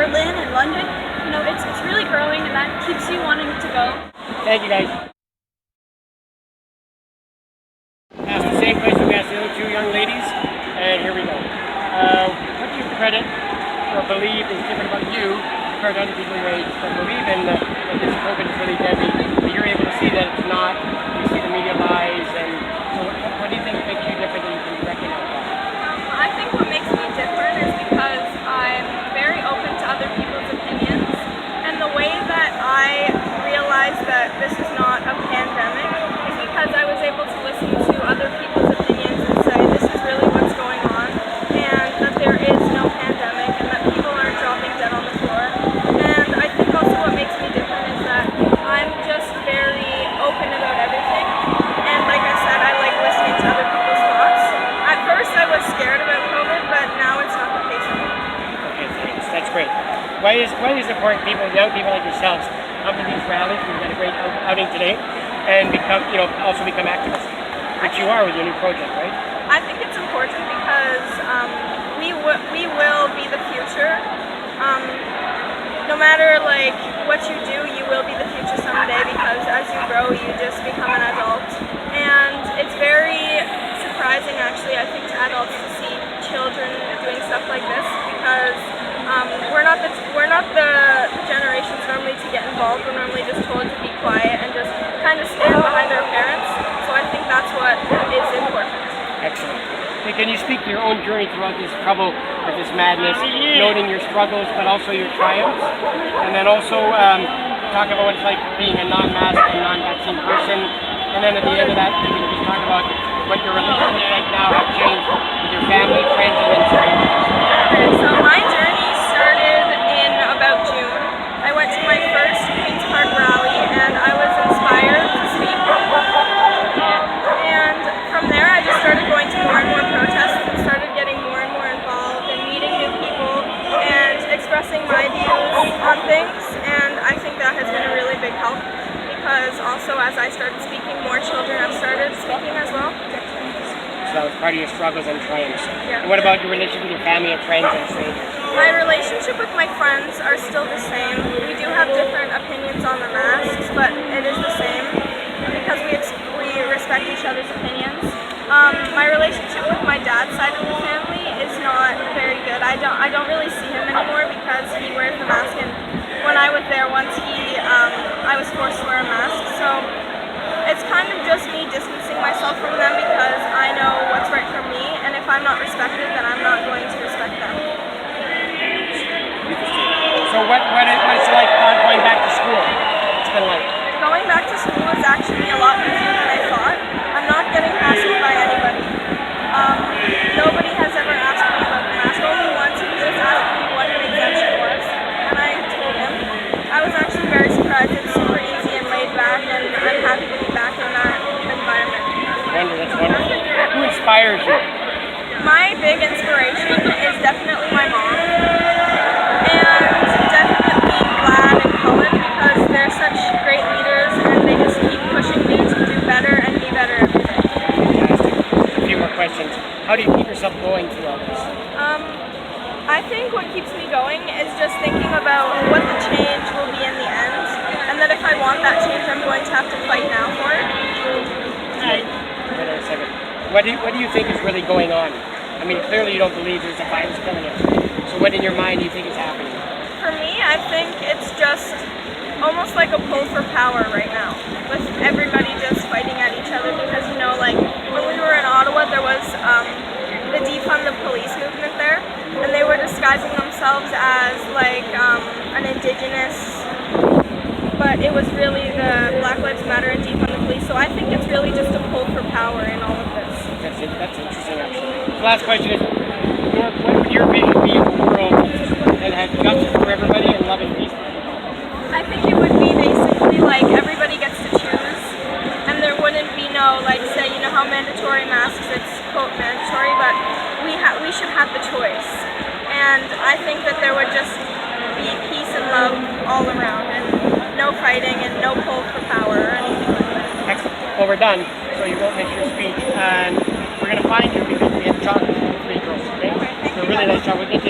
Berlin and London. You know, it's really growing, and that keeps you wanting to go. Thank you, guys. Ask the same question we asked the other two young ladies, and here we go. What do you credit or believe is different about you compared to other people your age that believe in that this COVID is really deadly, but you're able to see that it's not, you see the media lies, and so what do you think makes you different that you can recognize that? I think what makes me different is because I'm very open to other people's opinions, and the way that I realized that this is not a pandemic is because I was able to listen to other people's opinions and say this is really what's going on, and that there is no pandemic, and that people aren't dropping dead on the floor. And I think also what makes me different is that I'm just very open about everything, and like I said, I like listening to other people's thoughts. At first I was scared about COVID, but now it's not the case anymore. Okay, thanks. That's great. Why is it important people, young people like yourselves, come to these rallies? We've got a great outing today, and also become activists, which you are with your new project, right? I think it's important because we will be the future. No matter like what you do, you will be the future someday, because as you grow, you just become an adult. And it's very surprising, actually, I think, to adults to see children doing stuff like this, because we're not the generations normally to get involved. We're normally just told to be quiet and just kind of stand behind our parents. So I think that's what is important. Excellent. Hey, can you speak to your own journey throughout this trouble, with this madness, noting your struggles but also your triumphs, and then also talk about what it's like being a non-mask and non-vaccine person, and then at the end of that, you can just talk about what your relationships like now have changed with your family, friends, and then strangers. Okay, so my journey started in about June. I went to my first Queen's Park rally, and I was inspired to speak. And from there, I just started going to more and more protests and started getting more and more involved and meeting new people and expressing my views on things. And I think that has been a really big help, because also as I started speaking, more children have started speaking as well. So that was part of your struggles and triumphs. Yeah. And what about your relationship with your family and friends and strangers? My relationship with my friends are still the same. We do have different opinions on the masks, but it is the same because we respect each other's opinions. My relationship with my dad's side of the family is not very good. I don't really see him anymore because he wears the mask, and when I was there once, I was forced to wear a mask. So it's kind of just me distancing myself from them because I know what's right for me, and if I'm not respected, then I'm not going to respect them. So what's it like going back to school? It's been like? Going back to school is actually a lot easier than I thought. I'm not getting hassled by anybody. Nobody has ever asked me about the mask. Only once he just asked me what an exemption was, and I told him. I was actually very surprised. It's super easy and laid back, and I'm happy to be back in that environment. That's wonderful. Who inspires you? My big inspiration is definitely my mom, and definitely Glad and Cullen, because they're such great leaders, and they just keep pushing me to do better and be better every day. Fantastic. A few more questions. How do you keep yourself going through all this? I think what keeps me going is just thinking about what the change will be in the end, and that if I want that change, I'm going to have to fight now for it. Wait a second. What do you think is really going on? I mean, clearly you don't believe there's a virus killing us. So what in your mind do you think is happening? For me, I think it's just almost like a pull for power right now, with everybody just fighting at each other, because, you know, like when we were in Ottawa, there was the defund the police movement there, and they were disguising themselves as like an indigenous, but it was really the Black Lives Matter and defund the police. So I think it's really just a pull for power in all of this. That's interesting, actually. The last question is, what would your vision be of a world that has justice for everybody and love and peace for everybody? I think it would be basically like everybody gets to choose, and there wouldn't be no, like, say, you know how mandatory masks, it's quote mandatory, but we should have the choice. And I think that there would just be peace and love all around, and no fighting and no pull for power or anything like that. Excellent. Well, we're done, so you won't miss your speech, and we're going to find you because we have chocolate for 3 girls, okay? So really nice job with it.